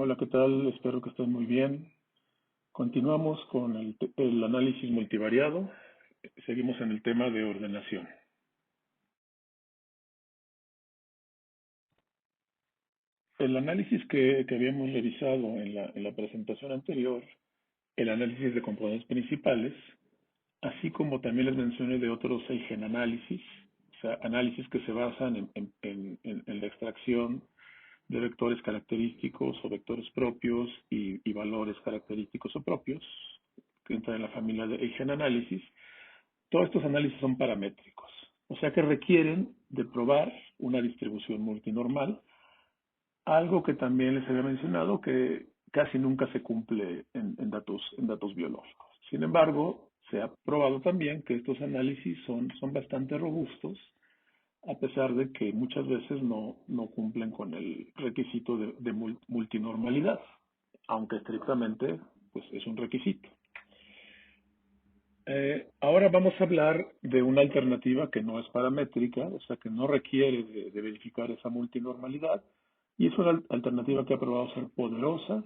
Hola, ¿qué tal? Espero que estén muy bien. Continuamos con el análisis multivariado. Seguimos en el tema de ordenación. El análisis que habíamos revisado en la presentación anterior, el análisis de componentes principales, así como también les mencioné de otros eigenanálisis, o sea, análisis que se basan en la extracción de vectores característicos o vectores propios y valores característicos o propios, que entran en la familia de eigenanálisis. Todos estos análisis son paramétricos, o sea que requieren de probar una distribución multinormal, algo que también les había mencionado que casi nunca se cumple en datos biológicos. Sin embargo, se ha probado también que estos análisis son bastante robustos, a pesar de que muchas veces no cumplen con el requisito de multinormalidad, aunque estrictamente pues, es un requisito. Ahora vamos a hablar de una alternativa que no es paramétrica, o sea que no requiere de verificar esa multinormalidad, y es una alternativa que ha probado ser poderosa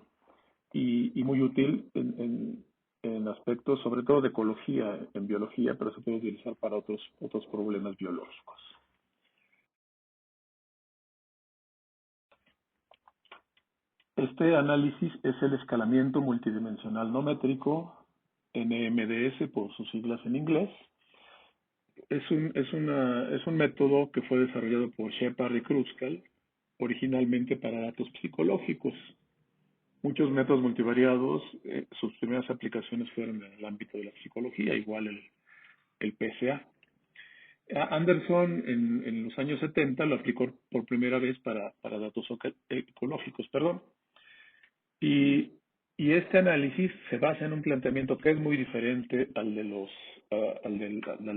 y muy útil en aspectos, sobre todo de ecología, en biología, pero se puede utilizar para otros problemas biológicos. Este análisis es el escalamiento multidimensional no métrico, NMDS por sus siglas en inglés. Es un método que fue desarrollado por Shepard y Kruskal, originalmente para datos psicológicos. Muchos métodos multivariados, sus primeras aplicaciones fueron en el ámbito de la psicología, igual el PSA. Anderson en los años 70 lo aplicó por primera vez para datos ecológicos, perdón. Y, y este análisis se basa en un planteamiento que es muy diferente al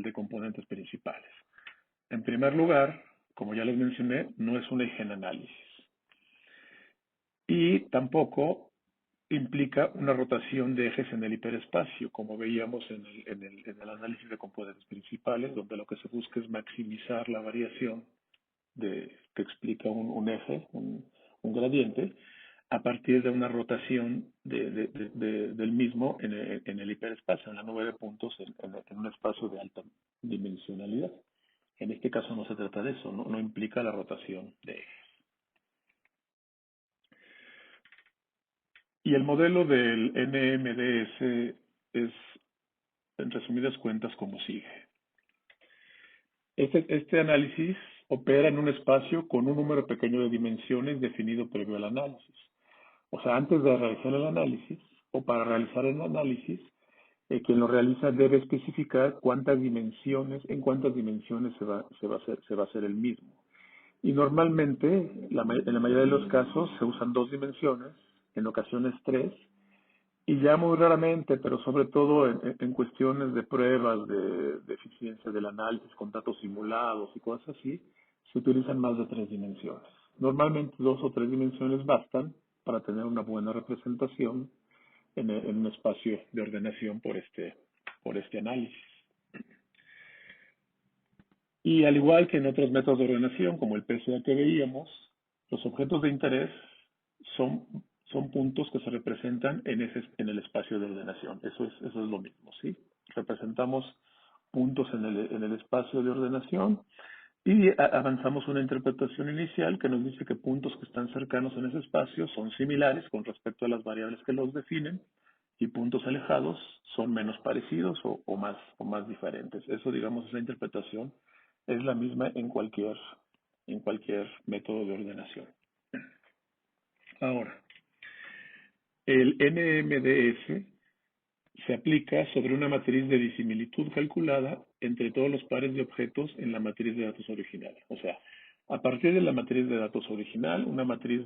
de componentes principales. En primer lugar, como ya les mencioné, no es un eigenanálisis. Y tampoco implica una rotación de ejes en el hiperespacio, como veíamos en el análisis de componentes principales, donde lo que se busca es maximizar la variación que explica un eje, un gradiente, a partir de una rotación del mismo en el hiperespacio, en la nube de puntos, en un espacio de alta dimensionalidad. En este caso no se trata de eso, no implica la rotación de ejes. Y el modelo del NMDS es, en resumidas cuentas, como sigue. Este análisis opera en un espacio con un número pequeño de dimensiones definido previo al análisis. O sea, antes de realizar el análisis o para realizar el análisis, quien lo realiza debe especificar en cuántas dimensiones se va a hacer el mismo. Y normalmente, en la mayoría de los casos, se usan 2 dimensiones, en ocasiones 3, y ya muy raramente, pero sobre todo en cuestiones de pruebas de eficiencia del análisis con datos simulados y cosas así, se utilizan más de 3 dimensiones. Normalmente 2 o 3 dimensiones bastan para tener una buena representación en un espacio de ordenación por este análisis. Y al igual que en otros métodos de ordenación, como el PSA que veíamos, los objetos de interés son puntos que se representan en el espacio de ordenación. Eso es lo mismo, ¿sí? Representamos puntos en el espacio de ordenación y avanzamos una interpretación inicial que nos dice que puntos que están cercanos en ese espacio son similares con respecto a las variables que los definen y puntos alejados son menos parecidos o más diferentes. Eso, digamos, esa interpretación es la misma en cualquier método de ordenación. Ahora, el NMDS se aplica sobre una matriz de disimilitud calculada entre todos los pares de objetos en la matriz de datos original. O sea, a partir de la matriz de datos original, una matriz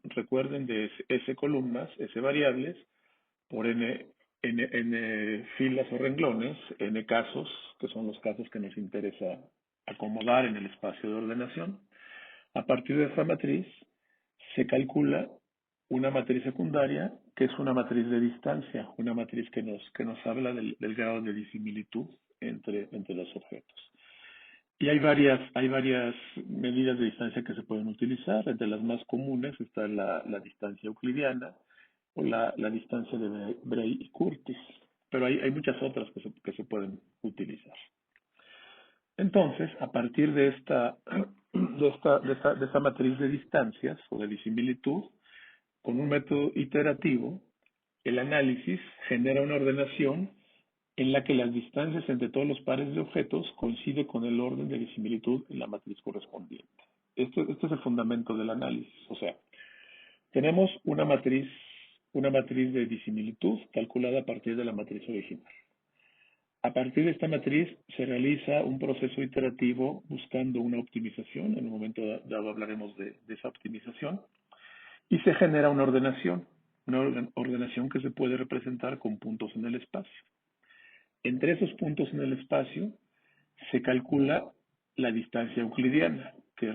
recuerden, de S columnas, S variables, por n filas o renglones, n casos, que son los casos que nos interesa acomodar en el espacio de ordenación. A partir de esa matriz se calcula una matriz secundaria, que es una matriz de distancia, una matriz que nos habla del grado de disimilitud entre los objetos. Y hay varias medidas de distancia que se pueden utilizar. Entre las más comunes está la distancia euclidiana o la distancia de Bray y Curtis. Pero hay muchas otras que se pueden utilizar. Entonces, a partir de esta matriz de distancias o de disimilitud, con un método iterativo, el análisis genera una ordenación en la que las distancias entre todos los pares de objetos coincide con el orden de disimilitud en la matriz correspondiente. Este es el fundamento del análisis. O sea, tenemos una matriz de disimilitud calculada a partir de la matriz original. A partir de esta matriz se realiza un proceso iterativo buscando una optimización. En un momento dado hablaremos de esa optimización. Y se genera una ordenación que se puede representar con puntos en el espacio. Entre esos puntos en el espacio se calcula la distancia euclidiana, que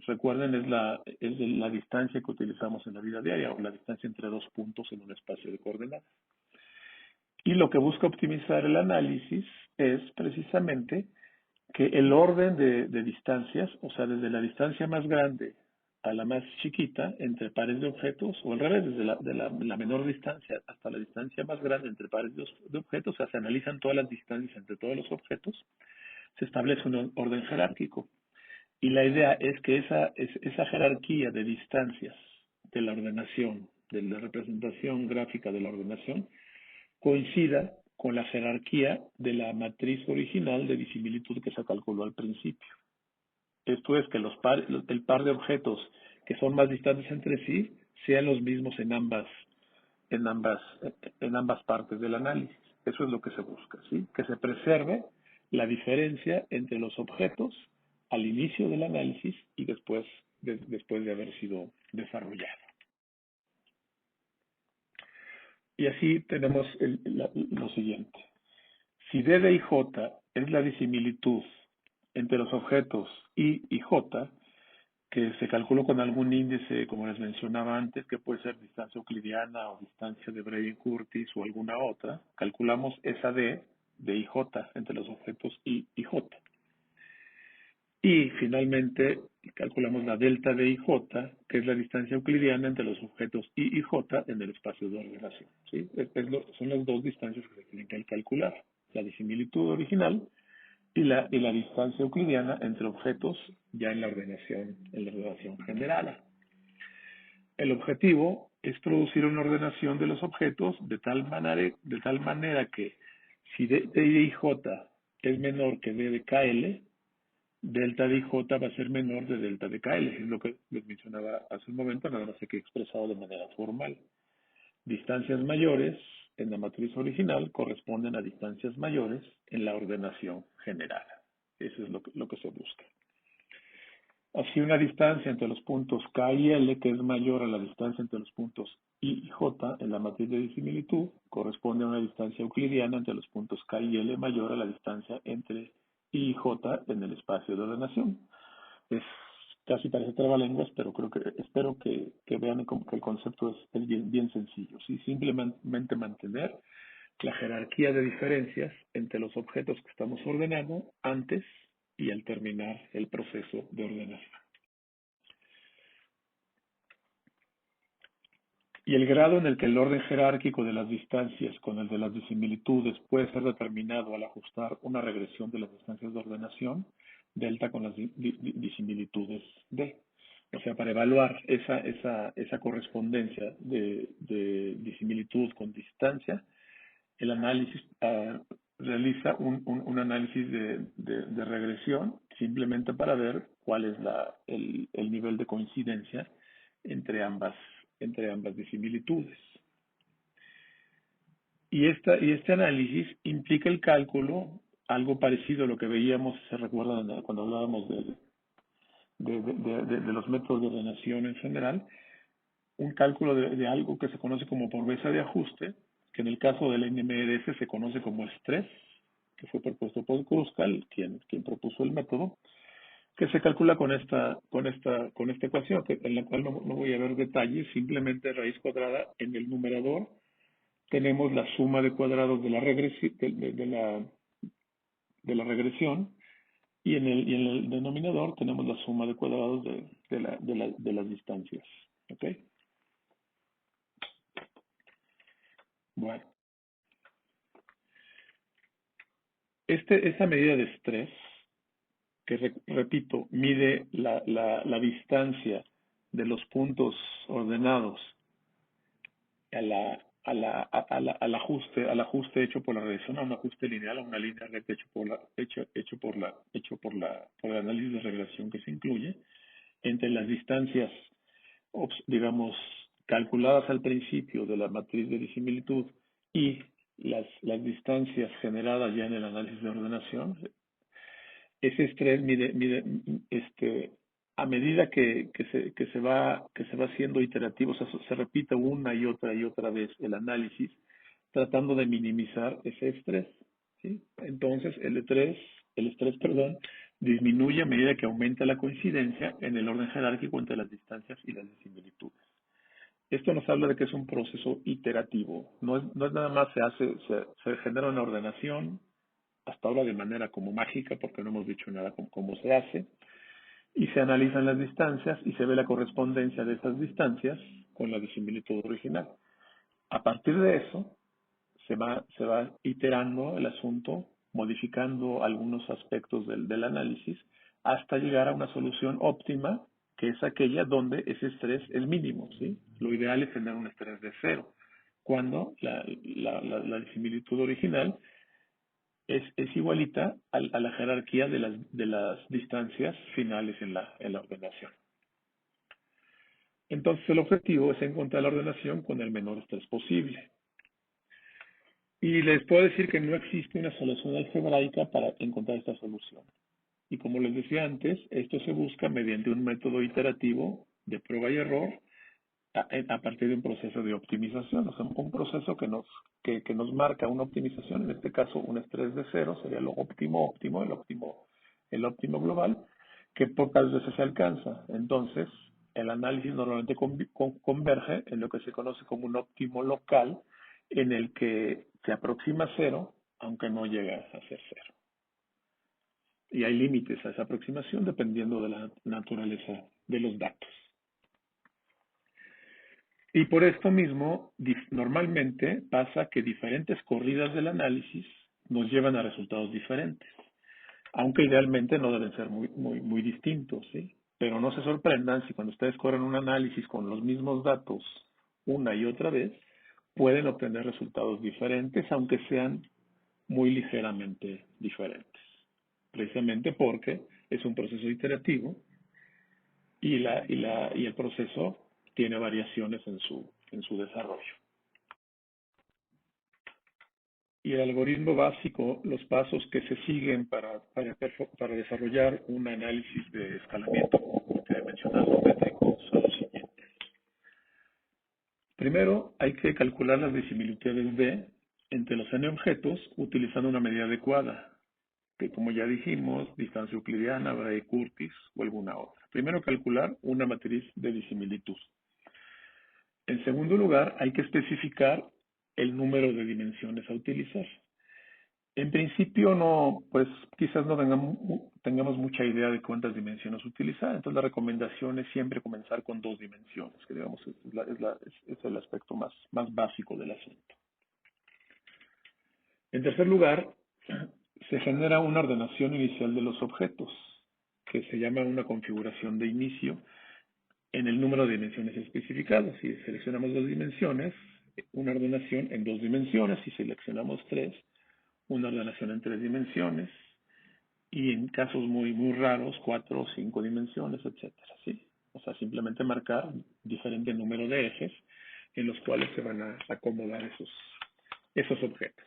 recuerden es la distancia que utilizamos en la vida diaria, o la distancia entre dos puntos en un espacio de coordenadas. Y lo que busca optimizar el análisis es precisamente que el orden de distancias, o sea, desde la distancia más grande a la más chiquita entre pares de objetos, o al revés, desde la menor distancia hasta la distancia más grande entre pares de objetos, o sea, se analizan todas las distancias entre todos los objetos, se establece un orden jerárquico. Y la idea es que esa jerarquía de distancias de la ordenación, de la representación gráfica de la ordenación, coincida con la jerarquía de la matriz original de disimilitud que se calculó al principio. Esto es que el par de objetos que son más distantes entre sí sean los mismos en ambas partes del análisis. Eso es lo que se busca, ¿sí? Que se preserve la diferencia entre los objetos al inicio del análisis y después de haber sido desarrollado. Y así tenemos lo siguiente. Si D de J es la disimilitud entre los objetos I y J, que se calculó con algún índice, como les mencionaba antes, que puede ser distancia euclidiana o distancia de Bray-Curtis o alguna otra, calculamos esa D de IJ entre los objetos I y J. Y finalmente calculamos la delta de IJ, que es la distancia euclidiana entre los objetos I y J en el espacio de ordenación. ¿Sí? Son las dos distancias que se tienen que calcular. La disimilitud original y la distancia euclidiana entre objetos ya en la ordenación generada. El objetivo es producir una ordenación de los objetos de tal manera que si D de IJ es menor que D de KL, delta de IJ va a ser menor de delta de KL. Es lo que les mencionaba hace un momento, nada más que he expresado de manera formal. Distancias mayores en la matriz original corresponden a distancias mayores en la ordenación generada. Eso es lo que se busca. Así, una distancia entre los puntos K y L, que es mayor a la distancia entre los puntos I y J en la matriz de disimilitud, corresponde a una distancia euclidiana entre los puntos K y L mayor a la distancia entre I y J en el espacio de ordenación. Es casi parece trabalenguas, pero espero que vean que el concepto es bien sencillo. ¿Sí? Simplemente mantener la jerarquía de diferencias entre los objetos que estamos ordenando antes y al terminar el proceso de ordenación. Y el grado en el que el orden jerárquico de las distancias con el de las disimilitudes puede ser determinado al ajustar una regresión de las distancias de ordenación, delta con las disimilitudes D. O sea, para evaluar esa correspondencia de disimilitud con distancia, el análisis realiza un análisis de regresión simplemente para ver cuál es el nivel de coincidencia entre ambas disimilitudes. Y este análisis implica el cálculo, algo parecido a lo que veíamos, se recuerdan cuando hablábamos de los métodos de ordenación en general, un cálculo de algo que se conoce como pobreza de ajuste, que en el caso del NMDS se conoce como estrés, que fue propuesto por Kruskal, quien propuso el método, que se calcula con esta ecuación, en la cual no voy a ver detalles, simplemente raíz cuadrada en el numerador tenemos la suma de cuadrados de la regresión y en el denominador tenemos la suma de cuadrados de las distancias. ¿Ok? Bueno, esta medida de estrés, que repito, mide la distancia de los puntos ordenados al ajuste hecho por la regresión, a un ajuste lineal, a una línea recta por el análisis de regresión que se incluye, entre las distancias, digamos, calculadas al principio de la matriz de disimilitud y las distancias generadas ya en el análisis de ordenación. Ese estrés a medida que se va haciendo iterativo, o sea, se repite una y otra vez el análisis, tratando de minimizar ese estrés, ¿sí? Entonces, el estrés, perdón, disminuye a medida que aumenta la coincidencia en el orden jerárquico entre las distancias y las disimilitudes. Esto nos habla de que es un proceso iterativo. No es nada más se genera una ordenación, hasta ahora de manera como mágica, porque no hemos dicho nada cómo se hace, y se analizan las distancias y se ve la correspondencia de esas distancias con la disimilitud original. A partir de eso, se va iterando el asunto, modificando algunos aspectos del análisis, hasta llegar a una solución óptima, que es aquella donde ese estrés es mínimo, ¿sí? Lo ideal es tener un estrés de cero, cuando la disimilitud original es igualita a la jerarquía de las distancias finales en la ordenación. Entonces el objetivo es encontrar la ordenación con el menor estrés posible. Y les puedo decir que no existe una solución algebraica para encontrar esta solución. Y como les decía antes, esto se busca mediante un método iterativo de prueba y error a partir de un proceso de optimización, o sea, un proceso que nos marca una optimización, en este caso un estrés de cero, sería lo óptimo, el óptimo global, que pocas veces se alcanza. Entonces, el análisis normalmente converge en lo que se conoce como un óptimo local, en el que se aproxima a cero, aunque no llega a ser cero. Y hay límites a esa aproximación dependiendo de la naturaleza de los datos. Y por esto mismo, normalmente pasa que diferentes corridas del análisis nos llevan a resultados diferentes, aunque idealmente no deben ser muy distintos, ¿sí? Pero no se sorprendan si cuando ustedes corren un análisis con los mismos datos una y otra vez, pueden obtener resultados diferentes, aunque sean muy ligeramente diferentes, precisamente porque es un proceso iterativo y el proceso tiene variaciones en su desarrollo. Y el algoritmo básico, los pasos que se siguen para desarrollar un análisis de escalamiento, multidimensional métrico, son los siguientes. Primero, hay que calcular las disimilitudes D entre los n objetos utilizando una medida adecuada, que como ya dijimos, distancia euclidiana, Bray-Curtis o alguna otra. Primero, calcular una matriz de disimilitud. En segundo lugar, hay que especificar el número de dimensiones a utilizar. En principio no, pues quizás no tengamos mucha idea de cuántas dimensiones utilizar, entonces la recomendación es siempre comenzar con 2 dimensiones, que digamos es el aspecto más básico del asunto. En tercer lugar, se genera una ordenación inicial de los objetos, que se llama una configuración de inicio en el número de dimensiones especificadas. Si seleccionamos 2 dimensiones, una ordenación en 2 dimensiones, si seleccionamos 3, una ordenación en 3 dimensiones, y en casos muy raros, 4 o 5 dimensiones, etcétera, ¿sí? O sea, simplemente marcar diferente número de ejes en los cuales se van a acomodar esos objetos.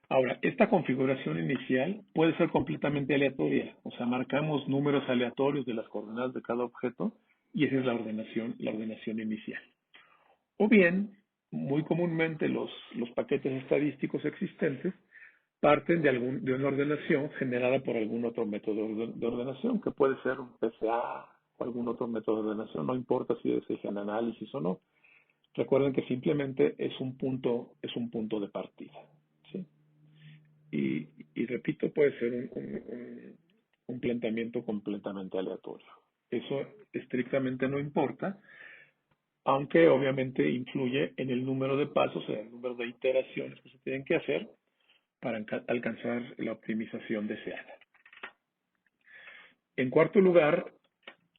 Ahora, esta configuración inicial puede ser completamente aleatoria, o sea, marcamos números aleatorios de las coordenadas de cada objeto y esa es la ordenación inicial. O bien, muy comúnmente los paquetes estadísticos existentes parten de una ordenación generada por algún otro método de ordenación, que puede ser un PCA o algún otro método de ordenación, no importa si es el análisis o no. Recuerden que simplemente es un punto de partida, ¿sí? Y repito, puede ser un planteamiento completamente aleatorio. Eso estrictamente no importa, aunque obviamente influye en el número de pasos, en el número de iteraciones que se tienen que hacer para alcanzar la optimización deseada. En cuarto lugar,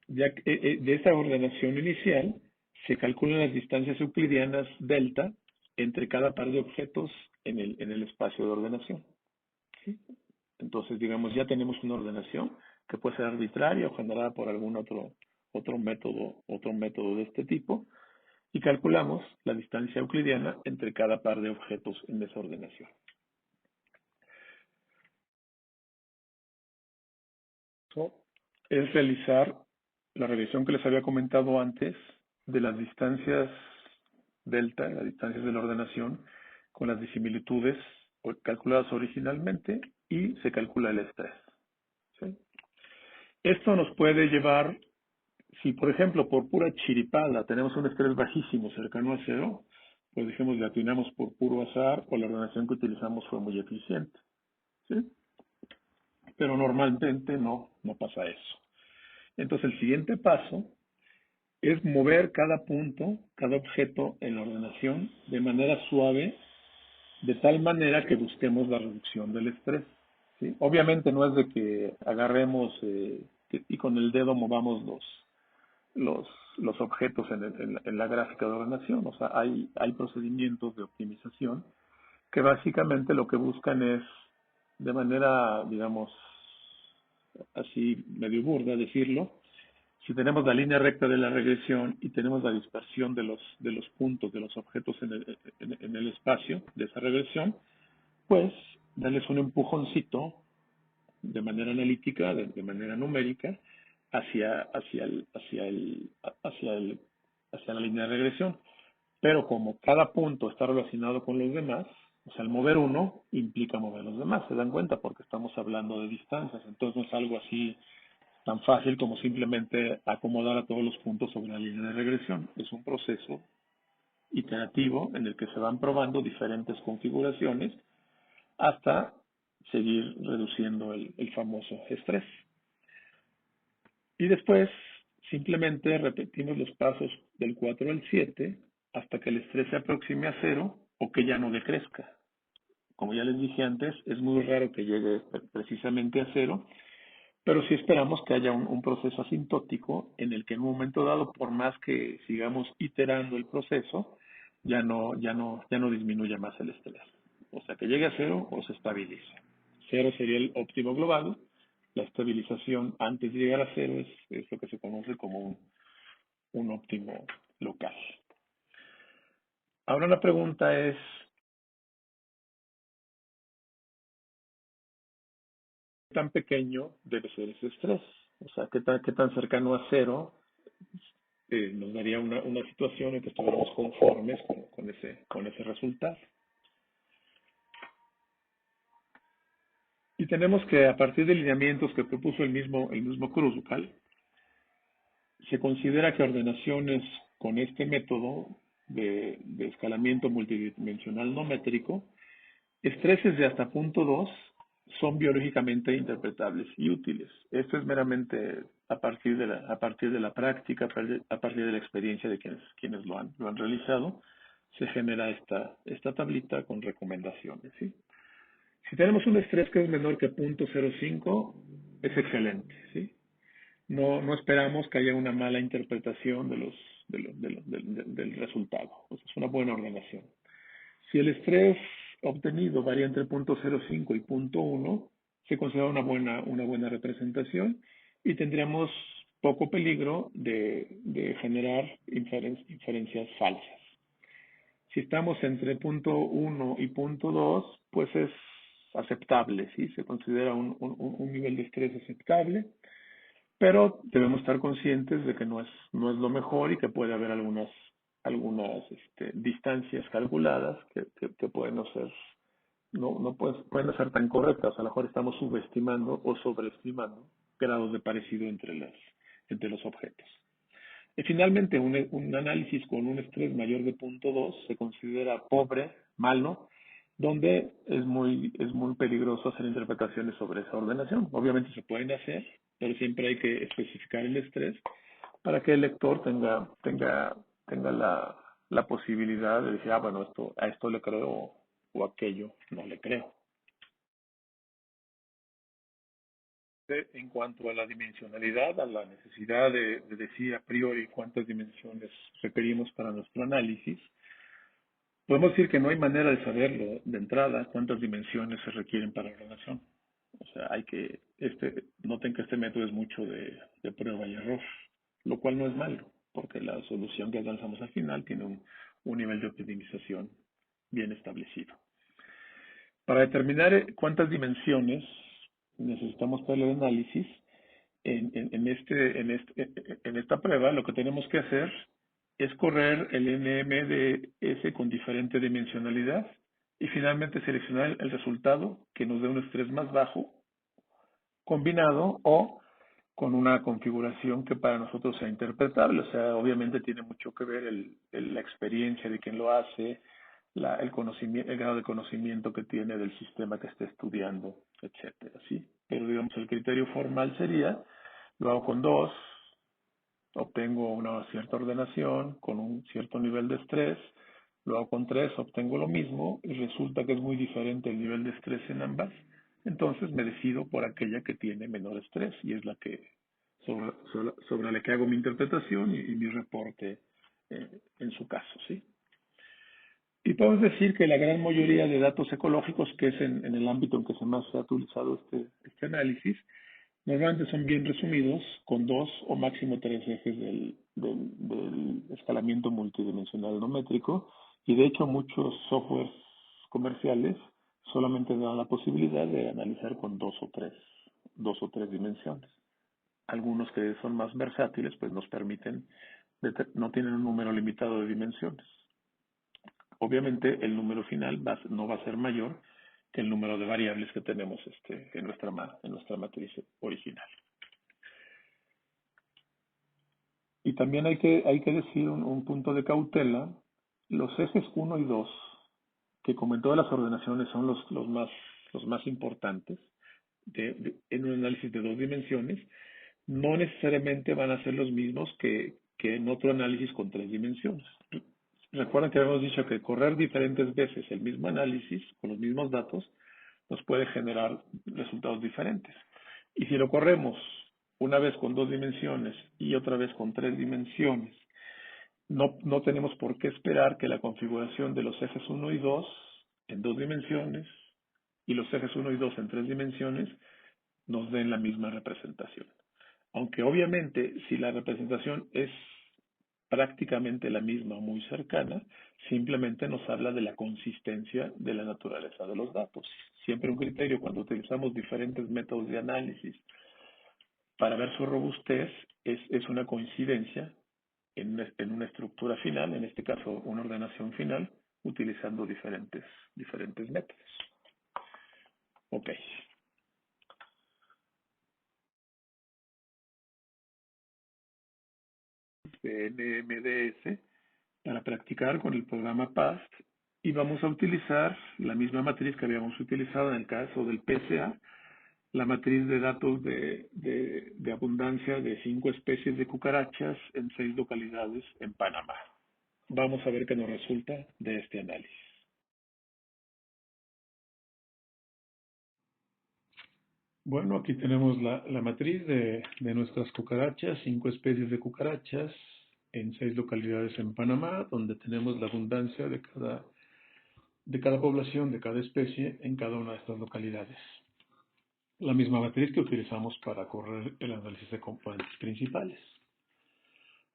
de esta ordenación inicial, se calculan las distancias euclidianas delta entre cada par de objetos en el espacio de ordenación. ¿Sí? Entonces, digamos, ya tenemos una ordenación que puede ser arbitraria o generada por algún otro método de este tipo, y calculamos la distancia euclidiana entre cada par de objetos en esa ordenación. Eso es realizar la revisión que les había comentado antes de las distancias delta, las distancias de la ordenación, con las disimilitudes calculadas originalmente y se calcula el estrés. ¿Sí? Esto nos puede llevar, si por ejemplo por pura chiripada tenemos un estrés bajísimo cercano a cero, pues dijimos le atinamos por puro azar o la ordenación que utilizamos fue muy eficiente. ¿Sí? Pero normalmente no pasa eso. Entonces el siguiente paso es mover cada punto, cada objeto en la ordenación de manera suave, de tal manera que busquemos la reducción del estrés. ¿Sí? Obviamente no es de que agarremos y con el dedo movamos los, los objetos en la gráfica de ordenación. O sea, hay procedimientos de optimización que básicamente lo que buscan es, de manera, digamos, así medio burda decirlo, si tenemos la línea recta de la regresión y tenemos la dispersión de los puntos, de los objetos en el espacio de esa regresión, pues darles un empujoncito de manera analítica, de manera numérica, hacia la línea de regresión. Pero como cada punto está relacionado con los demás, o sea, el mover uno implica mover los demás, ¿se dan cuenta? Porque estamos hablando de distancias, entonces no es algo así tan fácil como simplemente acomodar a todos los puntos sobre la línea de regresión. Es un proceso iterativo en el que se van probando diferentes configuraciones hasta seguir reduciendo el famoso estrés. Y después simplemente repetimos los pasos del 4 al 7 hasta que el estrés se aproxime a cero o que ya no decrezca. Como ya les dije antes, es muy raro que llegue precisamente a cero, pero sí esperamos que haya un proceso asintótico en el que en un momento dado, por más que sigamos iterando el proceso, ya no disminuya más el estrés. O sea, que llegue a cero o se estabilice. Cero sería el óptimo global. La estabilización antes de llegar a cero es lo que se conoce como un óptimo local. Ahora la pregunta es, ¿qué tan pequeño debe ser ese estrés? O sea, qué tan cercano a cero nos daría una situación en que estuviéramos conformes con ese resultado. Y tenemos que, a partir de lineamientos que propuso el mismo Kruskal, se considera que ordenaciones con este método de escalamiento multidimensional no métrico, estreses de hasta punto 2 son biológicamente interpretables y útiles. Esto es meramente a partir de la práctica, a partir de la experiencia de quienes lo han realizado, se genera esta tablita con recomendaciones. ¿Sí? Si tenemos un estrés que es menor que 0.05, es excelente. ¿Sí? No esperamos que haya una mala interpretación del resultado. Pues es una buena ordenación. Si el estrés obtenido varía entre 0.05 y 0.1, se considera una buena representación y tendríamos poco peligro de generar inferencias falsas. Si estamos entre 0.1 y 0.2, pues es aceptable, ¿sí? Se considera un nivel de estrés aceptable, pero debemos estar conscientes de que no es lo mejor y que puede haber algunas distancias calculadas que pueden no ser, pueden no ser tan correctas. A lo mejor estamos subestimando o sobreestimando grados de parecido entre los objetos. Y finalmente, un análisis con un estrés mayor de 0.2 se considera pobre, malo, donde es muy peligroso hacer interpretaciones sobre esa ordenación. Obviamente se pueden hacer, pero siempre hay que especificar el estrés para que el lector tenga la posibilidad de decir, ah, bueno, a esto le creo o aquello no le creo. En cuanto a la dimensionalidad, a la necesidad de decir a priori cuántas dimensiones requerimos para nuestro análisis, podemos decir que no hay manera de saberlo de entrada cuántas dimensiones se requieren para la relación. O sea, noten que este método es mucho de prueba y error, lo cual no es malo, porque la solución que alcanzamos al final tiene un nivel de optimización bien establecido. Para determinar cuántas dimensiones necesitamos para el análisis, en esta prueba lo que tenemos que hacer es correr el NMDS con diferente dimensionalidad y finalmente seleccionar el resultado que nos dé un estrés más bajo combinado o con una configuración que para nosotros sea interpretable. O sea, obviamente tiene mucho que ver la experiencia de quien lo hace, el grado de conocimiento que tiene del sistema que esté estudiando, etcétera, ¿sí? Pero digamos, el criterio formal sería, lo hago con dos, obtengo una cierta ordenación con un cierto nivel de estrés, lo hago con tres, obtengo lo mismo y resulta que es muy diferente el nivel de estrés en ambas. Entonces me decido por aquella que tiene menor estrés y es la que sobre la que hago mi interpretación y mi reporte en su caso, ¿sí? Y podemos decir que la gran mayoría de datos ecológicos, que es en el ámbito en que se más se ha utilizado este análisis, normalmente son bien resumidos con dos o máximo tres ejes del escalamiento multidimensional no métrico, y de hecho muchos softwares comerciales solamente dan la posibilidad de analizar con dos o tres dimensiones. Algunos que son más versátiles pues nos permiten, no tienen un número limitado de dimensiones. Obviamente el número final no va a ser mayor que el número de variables que tenemos en nuestra matriz original. Y también hay que decir un punto de cautela, los ejes 1 y 2, que como en todas las ordenaciones son los más importantes en un análisis de dos dimensiones, no necesariamente van a ser los mismos que en otro análisis con tres dimensiones. Recuerden que habíamos dicho que correr diferentes veces el mismo análisis con los mismos datos nos puede generar resultados diferentes. Y si lo corremos una vez con dos dimensiones y otra vez con tres dimensiones, no tenemos por qué esperar que la configuración de los ejes 1 y 2 en dos dimensiones y los ejes 1 y 2 en tres dimensiones nos den la misma representación. Aunque obviamente si la representación es prácticamente la misma o muy cercana, simplemente nos habla de la consistencia de la naturaleza de los datos. Siempre un criterio cuando utilizamos diferentes métodos de análisis para ver su robustez es una coincidencia en una estructura final, en este caso una ordenación final, utilizando diferentes métodos. Ok. De NMDS para practicar con el programa PAST y vamos a utilizar la misma matriz que habíamos utilizado en el caso del PSA, la matriz de datos de abundancia de 5 especies de cucarachas en 6 localidades en Panamá. Vamos a ver qué nos resulta de este análisis. Bueno, aquí tenemos la matriz de nuestras cucarachas, 5 especies de cucarachas en 6 localidades en Panamá, donde tenemos la abundancia de cada población, de cada especie en cada una de estas localidades. La misma matriz que utilizamos para correr el análisis de componentes principales.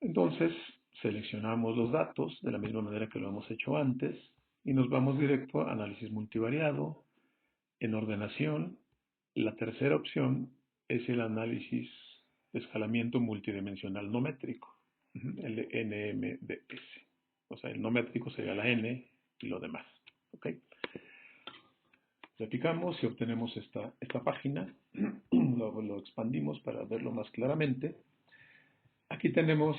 Entonces, seleccionamos los datos de la misma manera que lo hemos hecho antes y nos vamos directo a análisis multivariado, en ordenación. La tercera opción es el análisis de escalamiento multidimensional no métrico, el de NMDS. O sea, el no métrico sería la N y lo demás. ¿Ok? Replicamos y obtenemos esta página. Lo expandimos para verlo más claramente. Aquí tenemos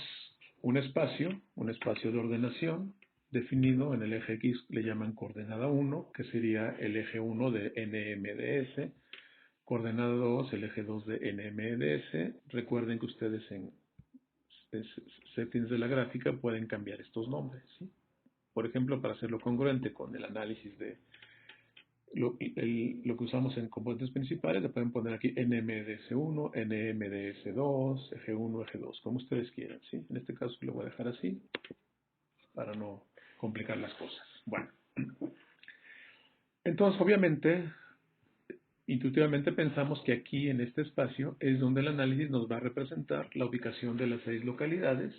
un espacio de ordenación definido en el eje X, le llaman coordenada 1, que sería el eje 1 de NMDS, coordenada 2, el eje 2 de NMDS. Recuerden que ustedes en settings de la gráfica pueden cambiar estos nombres, ¿sí? Por ejemplo, para hacerlo congruente con el análisis de lo que usamos en componentes principales, le pueden poner aquí NMDS1, NMDS2, eje 1, eje 2, como ustedes quieran, ¿sí? En este caso lo voy a dejar así para no complicar las cosas. Bueno, entonces obviamente, intuitivamente pensamos que aquí en este espacio es donde el análisis nos va a representar la ubicación de las 6 localidades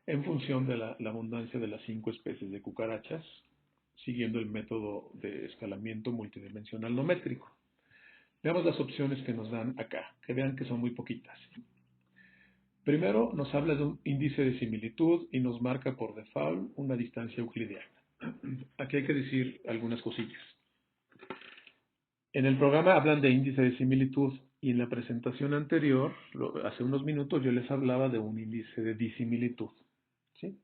en función de la abundancia de las 5 especies de cucarachas, siguiendo el método de escalamiento multidimensional no métrico. Veamos las opciones que nos dan acá, que vean que son muy poquitas. Primero nos habla de un índice de similitud y nos marca por default una distancia euclidiana. Aquí hay que decir algunas cosillas. En el programa hablan de índice de similitud y en la presentación anterior, hace unos minutos, yo les hablaba de un índice de disimilitud, ¿sí?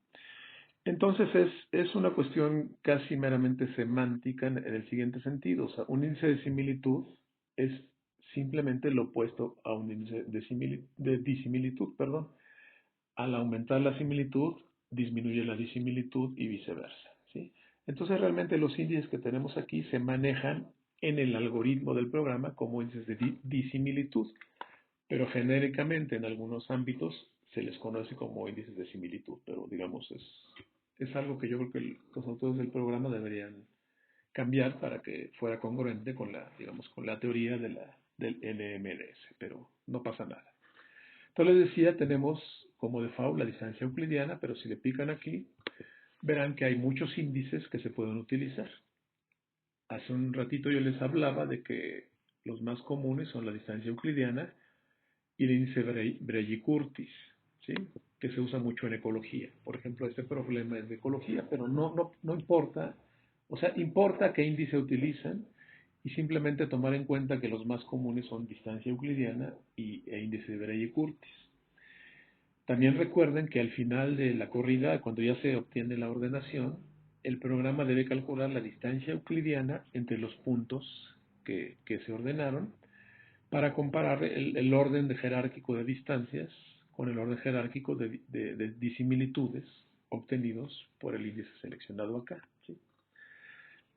Entonces es una cuestión casi meramente semántica en el siguiente sentido. O sea, un índice de similitud es simplemente lo opuesto a un índice de disimilitud, perdón. Al aumentar la similitud, disminuye la disimilitud y viceversa, ¿sí? Entonces realmente los índices que tenemos aquí se manejan en el algoritmo del programa como índices de disimilitud, pero genéricamente en algunos ámbitos se les conoce como índices de similitud, pero digamos es algo que yo creo que los autores del programa deberían cambiar para que fuera congruente con la, digamos, con la teoría del NMDS, pero no pasa nada. Entonces les decía, tenemos como default la distancia euclidiana, pero si le pican aquí, verán que hay muchos índices que se pueden utilizar. Hace un ratito yo les hablaba de que los más comunes son la distancia euclidiana y el índice Breggi-Curtis, ¿sí? Que se usa mucho en ecología. Por ejemplo, este problema es de ecología, pero no importa, o sea, importa qué índice utilizan y simplemente tomar en cuenta que los más comunes son distancia euclidiana e índice de Breggi-Curtis. También recuerden que al final de la corrida, cuando ya se obtiene la ordenación, el programa debe calcular la distancia euclidiana entre los puntos que se ordenaron para comparar el orden jerárquico de distancias con el orden jerárquico de disimilitudes obtenidos por el índice seleccionado acá, ¿sí?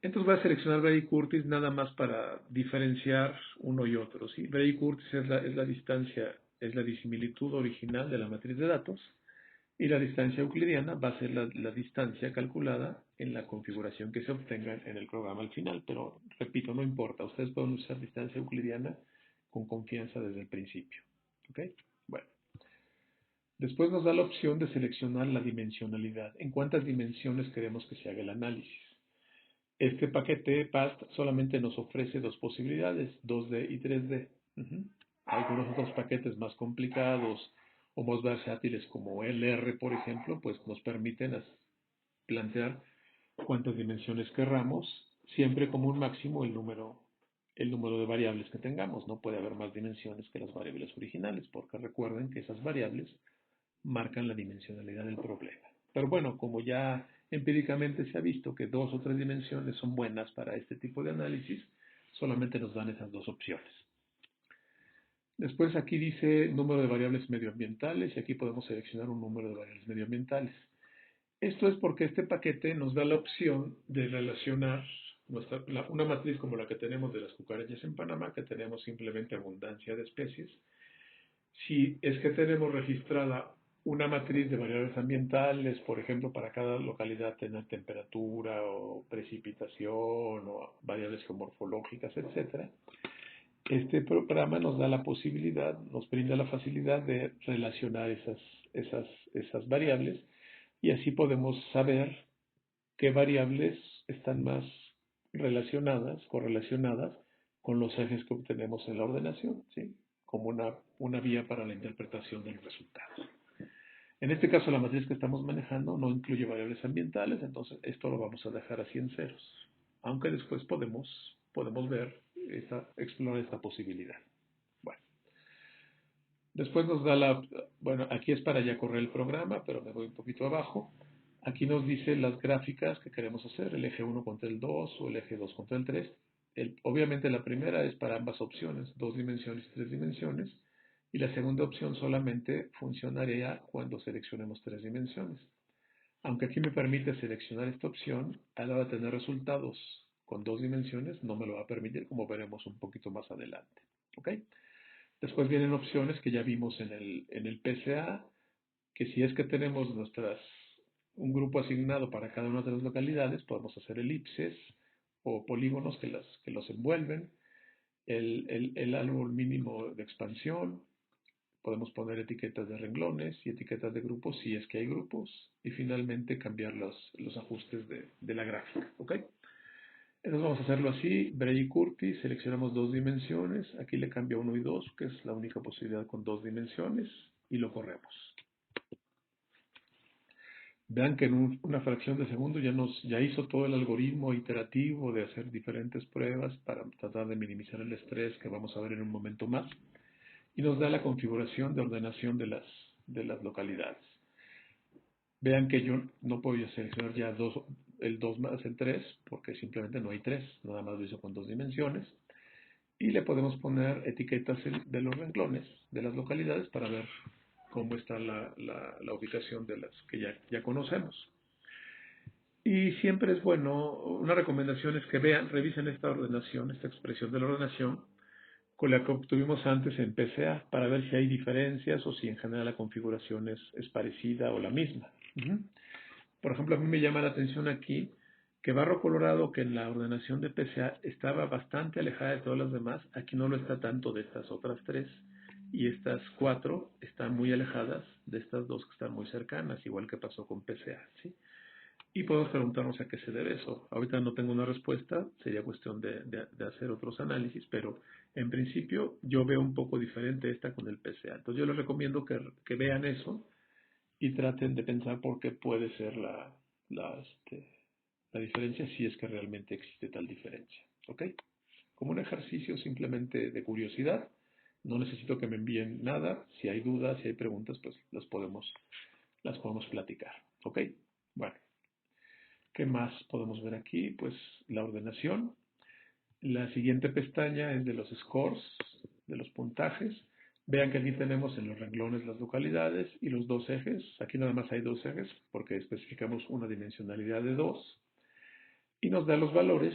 Entonces voy a seleccionar Breggi-Curtis nada más para diferenciar uno y otro, ¿sí? Breggi-Curtis es la distancia, es la disimilitud original de la matriz de datos y la distancia euclidiana va a ser la distancia calculada en la configuración que se obtenga en el programa al final, pero repito, no importa, ustedes pueden usar distancia euclidiana con confianza desde el principio, ¿ok? Bueno, después nos da la opción de seleccionar la dimensionalidad, en cuántas dimensiones queremos que se haga el análisis. Este paquete PAST solamente nos ofrece dos posibilidades, 2D y 3D. Algunos otros paquetes más complicados o más versátiles como LR, por ejemplo, pues nos permiten plantear cuántas dimensiones querramos, siempre como un máximo el número de variables que tengamos. No puede haber más dimensiones que las variables originales, porque recuerden que esas variables marcan la dimensionalidad del problema. Pero bueno, como ya empíricamente se ha visto que 2 o 3 dimensiones son buenas para este tipo de análisis, solamente nos dan esas dos opciones. Después aquí dice número de variables medioambientales y aquí podemos seleccionar un número de variables medioambientales. Esto es porque este paquete nos da la opción de relacionar una matriz como la que tenemos de las cucarachas en Panamá, que tenemos simplemente abundancia de especies. Si es que tenemos registrada una matriz de variables ambientales, por ejemplo, para cada localidad tener temperatura o precipitación o variables geomorfológicas, etcétera, este programa nos da la posibilidad, nos brinda la facilidad de relacionar esas variables y así podemos saber qué variables están más relacionadas, correlacionadas con los ejes que obtenemos en la ordenación, ¿sí? Como una vía para la interpretación del resultado. En este caso, la matriz que estamos manejando no incluye variables ambientales, entonces esto lo vamos a dejar así en ceros, aunque después podemos ver, explorar esta posibilidad. Bueno, después nos da bueno, aquí es para ya correr el programa, pero me voy un poquito abajo. Aquí nos dice las gráficas que queremos hacer, el eje 1 contra el 2 o el eje 2 contra el 3. Obviamente la primera es para ambas opciones, 2 dimensiones y 3 dimensiones, y la segunda opción solamente funcionaría cuando seleccionemos 3 dimensiones. Aunque aquí me permite seleccionar esta opción, a la hora de tener resultados con 2 dimensiones no me lo va a permitir, como veremos un poquito más adelante. ¿Ok? Después vienen opciones que ya vimos en el PCA, que si es que tenemos un grupo asignado para cada una de las localidades, podemos hacer elipses o polígonos que los envuelven, el árbol mínimo de expansión, podemos poner etiquetas de renglones y etiquetas de grupos si es que hay grupos, y finalmente cambiar los ajustes de la gráfica. ¿Ok? Entonces vamos a hacerlo así, Bray y Curtis, seleccionamos 2 dimensiones, aquí le cambio 1 y 2, que es la única posibilidad con 2 dimensiones, y lo corremos. Vean que en una fracción de segundo ya hizo todo el algoritmo iterativo de hacer diferentes pruebas para tratar de minimizar el estrés que vamos a ver en un momento más, y nos da la configuración de ordenación de las localidades. Vean que yo no podía seleccionar ya el 2 más el 3, porque simplemente no hay 3, nada más lo hizo con 2 dimensiones. Y le podemos poner etiquetas de los renglones, de las localidades, para ver cómo está la ubicación de las que ya conocemos. Y siempre es bueno, una recomendación es que revisen esta ordenación, esta expresión de la ordenación, con la que obtuvimos antes en PCA, para ver si hay diferencias o si en general la configuración es parecida o la misma. Por ejemplo, a mí me llama la atención aquí que Barro Colorado, que en la ordenación de PCA estaba bastante alejada de todas las demás, aquí no lo está tanto de estas otras 3, y estas 4 están muy alejadas de estas 2 que están muy cercanas, igual que pasó con PCA, ¿sí? Y podemos preguntarnos a qué se debe eso. Ahorita no tengo una respuesta, sería cuestión de hacer otros análisis, pero en principio yo veo un poco diferente esta con el PCA. Entonces yo les recomiendo que vean eso y traten de pensar por qué puede ser la diferencia, si es que realmente existe tal diferencia. ¿Ok? Como un ejercicio simplemente de curiosidad, no necesito que me envíen nada. Si hay dudas, si hay preguntas, pues las podemos platicar. ¿Ok? Bueno, ¿qué más podemos ver aquí? Pues la ordenación. La siguiente pestaña es de los scores, de los puntajes. Vean que aquí tenemos en los renglones las localidades y los 2 ejes. Aquí nada más hay 2 ejes porque especificamos una dimensionalidad de 2. Y nos da los valores,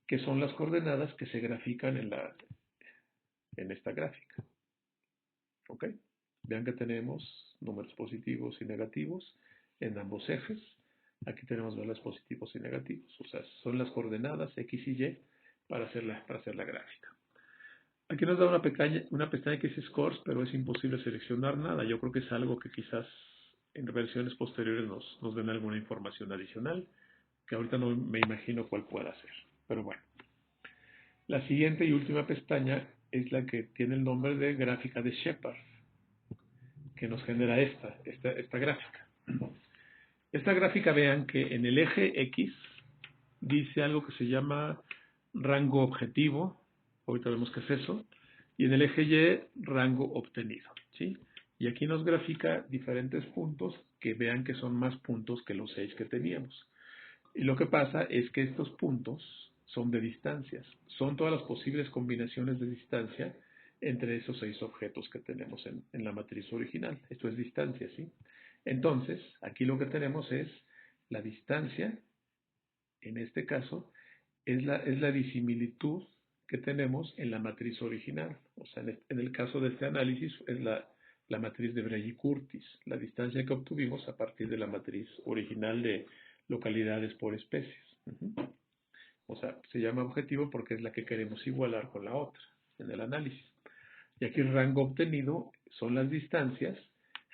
que son las coordenadas que se grafican en esta gráfica. ¿Ok? Vean que tenemos números positivos y negativos en ambos ejes. Aquí tenemos valores positivos y negativos. O sea, son las coordenadas X y Y para hacer la gráfica. Aquí nos da una pestaña que dice Scores, pero es imposible seleccionar nada. Yo creo que es algo que quizás en versiones posteriores nos den alguna información adicional, que ahorita no me imagino cuál pueda ser. Pero bueno. La siguiente y última pestaña es la que tiene el nombre de gráfica de Shepard, que nos genera esta gráfica. Esta gráfica, vean que en el eje X dice algo que se llama rango objetivo, ahorita vemos qué es eso, y en el eje Y, rango obtenido, ¿sí? Y aquí nos grafica diferentes puntos que vean que son más puntos que los 6 que teníamos. Y lo que pasa es que estos puntos son de distancias, son todas las posibles combinaciones de distancia entre esos 6 objetos que tenemos en la matriz original. Esto es distancia, ¿sí? Entonces, aquí lo que tenemos es la distancia, en este caso, es la disimilitud que tenemos en la matriz original. O sea, en el caso de este análisis es la matriz de Bray-Curtis, la distancia que obtuvimos a partir de la matriz original de localidades por especies. O sea, se llama objetivo porque es la que queremos igualar con la otra en el análisis. Y aquí el rango obtenido son las distancias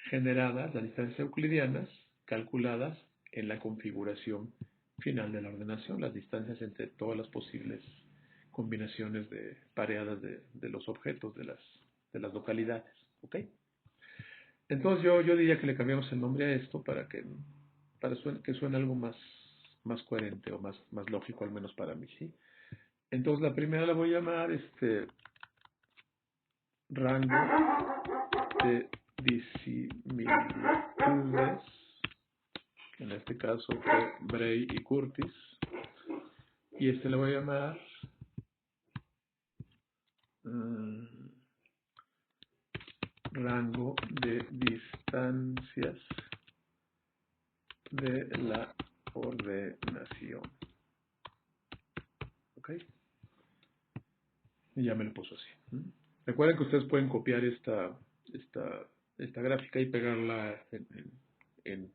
generadas, las distancias euclidianas calculadas en la configuración final de la ordenación, las distancias entre todas las posibles combinaciones pareadas de los objetos, de las localidades. ¿Ok? Entonces yo diría que le cambiamos el nombre a esto para que suene algo más coherente o más lógico, al menos para mí, ¿sí? Entonces la primera la voy a llamar rango de disimilitudes En este caso fue Bray y Curtis. Y le voy a llamar rango de distancias de la ordenación. ¿Ok? Y ya me lo puso así. Recuerden que ustedes pueden copiar esta gráfica y pegarla en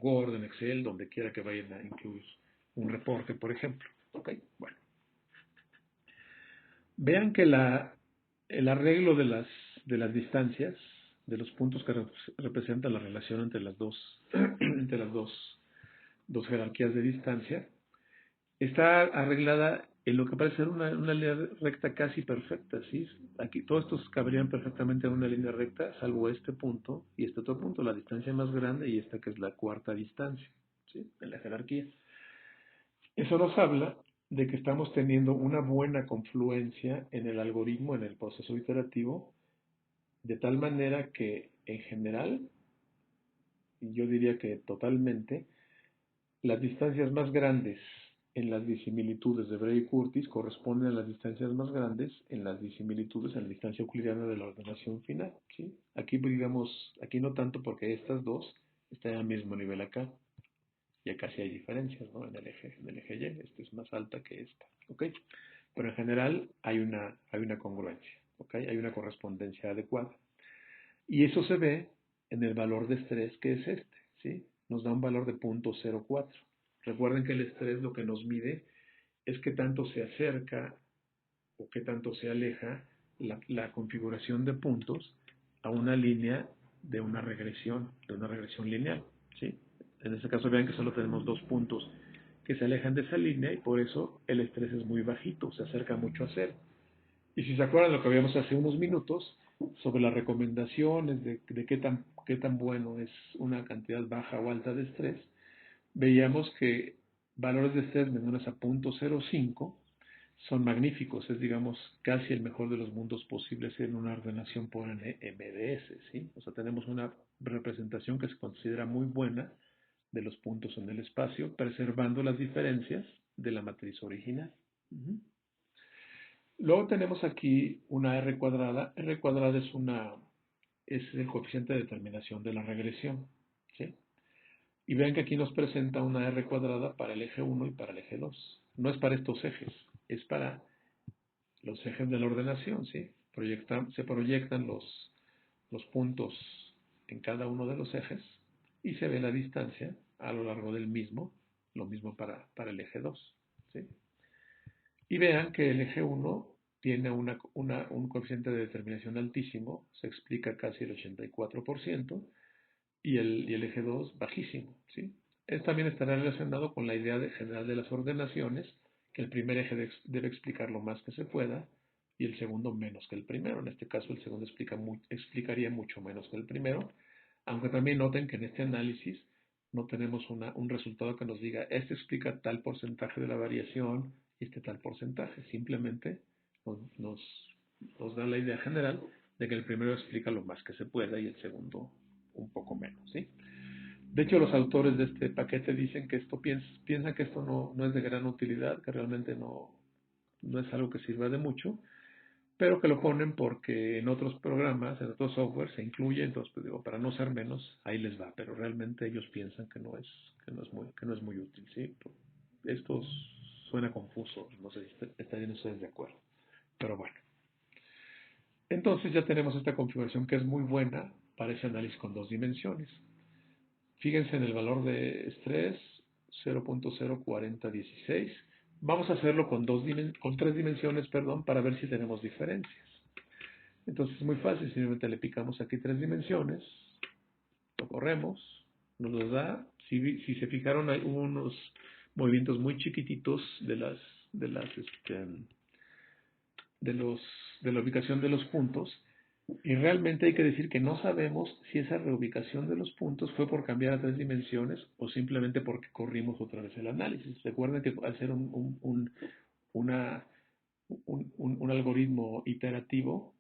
Word, en Excel, donde quiera que vayan a incluir un reporte, por ejemplo. ¿Ok? Bueno. Vean que el arreglo de las distancias, de los puntos que representan la relación entre las dos jerarquías de distancia, está arreglada en lo que parece ser una línea recta casi perfecta, ¿sí? Aquí todos estos cabrían perfectamente en una línea recta, salvo este punto y este otro punto, la distancia más grande y esta que es la cuarta distancia, ¿sí? En la jerarquía. Eso nos habla de que estamos teniendo una buena confluencia en el algoritmo, en el proceso iterativo, de tal manera que en general, y yo diría que totalmente, las distancias más grandes en las disimilitudes de Bray y Curtis corresponden a las distancias más grandes en las disimilitudes en la distancia euclidiana de la ordenación final, ¿sí? Aquí, digamos, aquí no tanto porque estas dos están al mismo nivel acá. Ya casi hay diferencias, ¿no? En el eje Y, esta es más alta que esta, ¿ok? Pero en general hay una congruencia, ¿ok? Hay una correspondencia adecuada. Y eso se ve en el valor de estrés que es este, ¿sí? Nos da un valor de 0.04. Recuerden que el estrés lo que nos mide es qué tanto se acerca o qué tanto se aleja la configuración de puntos a una línea de una regresión lineal, ¿sí? En este caso vean que solo tenemos dos puntos que se alejan de esa línea y por eso el estrés es muy bajito, se acerca mucho a cero. Y si se acuerdan lo que habíamos hace unos minutos sobre las recomendaciones de qué tan bueno es una cantidad baja o alta de estrés, veíamos que valores de estrés menores a 0.05 son magníficos, es digamos casi el mejor de los mundos posibles en una ordenación por MDS, ¿sí? O sea, tenemos una representación que se considera muy buena de los puntos en el espacio, preservando las diferencias de la matriz original. Luego tenemos aquí una R cuadrada. R cuadrada es el coeficiente de determinación de la regresión, ¿sí? Y vean que aquí nos presenta una R cuadrada para el eje 1 y para el eje 2. No es para estos ejes, es para los ejes de la ordenación, ¿sí? Se proyectan los puntos en cada uno de los ejes y se ve la distancia a lo largo del mismo, lo mismo para el eje 2, ¿sí? Y vean que el eje 1 tiene un coeficiente de determinación altísimo, se explica casi el 84%, y el eje 2 bajísimo, ¿sí? También estará relacionado con la idea general de las ordenaciones, que el primer eje debe explicar lo más que se pueda y el segundo menos que el primero. En este caso el segundo explicaría mucho menos que el primero, aunque también noten que en este análisis no tenemos un resultado que nos diga este explica tal porcentaje de la variación y este tal porcentaje. Simplemente nos da la idea general de que el primero explica lo más que se pueda y el segundo un poco menos, ¿sí? De hecho, los autores de este paquete dicen que piensan que esto no es de gran utilidad, que realmente no es algo que sirva de mucho, pero que lo ponen porque en otros programas, en otros software se incluye, entonces pues digo, para no ser menos, ahí les va, pero realmente ellos piensan que no es muy útil, ¿sí? Esto suena confuso, no sé si estarían ustedes de acuerdo, pero bueno. Entonces ya tenemos esta configuración que es muy buena para ese análisis con dos dimensiones. Fíjense en el valor de estrés, 0.04016. Vamos a hacerlo con tres dimensiones, perdón, para ver si tenemos diferencias. Entonces es muy fácil, simplemente le picamos aquí tres dimensiones, lo corremos, nos los da. Si se fijaron, hay unos movimientos muy chiquititos de la ubicación de los puntos. Y realmente hay que decir que no sabemos si esa reubicación de los puntos fue por cambiar a tres dimensiones o simplemente porque corrimos otra vez el análisis. Recuerden que al ser un algoritmo iterativo,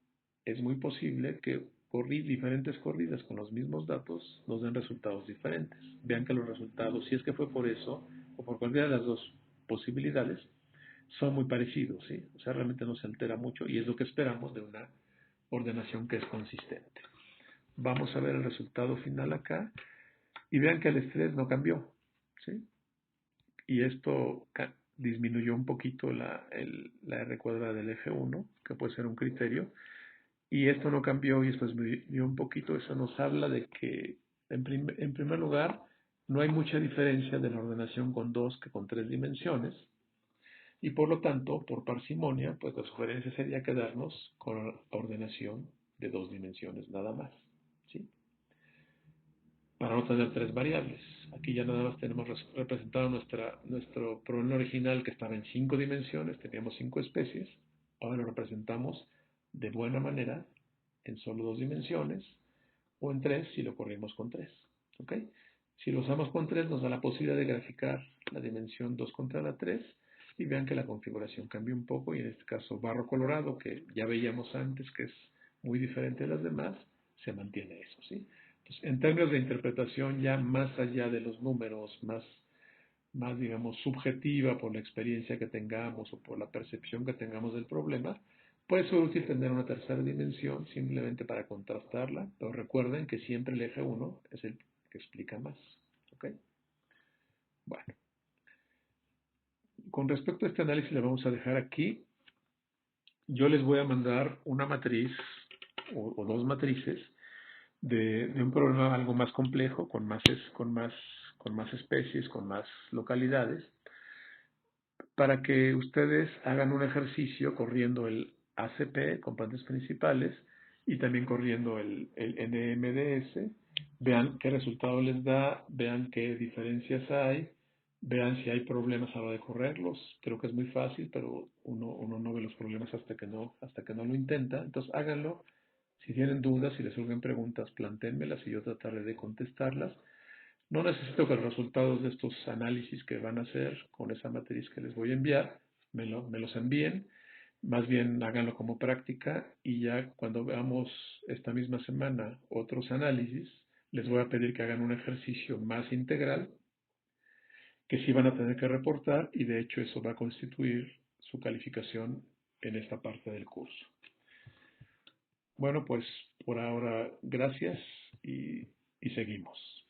es muy posible que diferentes corridas con los mismos datos nos den resultados diferentes. Vean que los resultados, si es que fue por eso o por cualquiera de las dos posibilidades, son muy parecidos, ¿sí? O sea, realmente no se altera mucho y es lo que esperamos de una ordenación que es consistente. Vamos a ver el resultado final acá y vean que el estrés no cambió, ¿sí? Y esto disminuyó un poquito la R cuadrada del eje 1, que puede ser un criterio, y esto no cambió y esto disminuyó un poquito. Eso nos habla de que, en primer lugar, no hay mucha diferencia de la ordenación con 2 que con 3 dimensiones, y por lo tanto, por parsimonia, pues la sugerencia sería quedarnos con la ordenación de 2 dimensiones nada más, ¿sí? Para no tener 3 variables. Aquí ya nada más tenemos representado nuestro problema original que estaba en 5 dimensiones, teníamos 5 especies, ahora lo representamos de buena manera en solo 2 dimensiones, o en 3 si lo corrimos con 3. ¿Ok? Si lo usamos con 3 nos da la posibilidad de graficar la dimensión 2 contra la 3 y vean que la configuración cambia un poco y en este caso barro colorado, que ya veíamos antes que es muy diferente de las demás, se mantiene eso, ¿sí? Entonces, en términos de interpretación ya más allá de los números, más digamos subjetiva por la experiencia que tengamos o por la percepción que tengamos del problema, puede ser útil tener una tercera dimensión simplemente para contrastarla, pero recuerden que siempre el eje 1 es el que explica más. ¿Ok? Bueno, con respecto a este análisis le vamos a dejar aquí. Yo les voy a mandar una matriz o dos matrices de un problema algo más complejo, con más especies, con más localidades, para que ustedes hagan un ejercicio corriendo el ACP, componentes principales, y también corriendo el NMDS, vean qué resultado les da, vean qué diferencias hay, vean si hay problemas a la hora de correrlos. Creo que es muy fácil, pero uno no ve los problemas hasta que no lo intenta. Entonces háganlo. Si tienen dudas, si les surgen preguntas, plantéenmelas y yo trataré de contestarlas. No necesito que los resultados de estos análisis que van a hacer con esa matriz que les voy a enviar me los envíen. Más bien háganlo como práctica y ya cuando veamos esta misma semana otros análisis, les voy a pedir que hagan un ejercicio más integral que sí van a tener que reportar y de hecho eso va a constituir su calificación en esta parte del curso. Bueno, pues por ahora gracias y seguimos.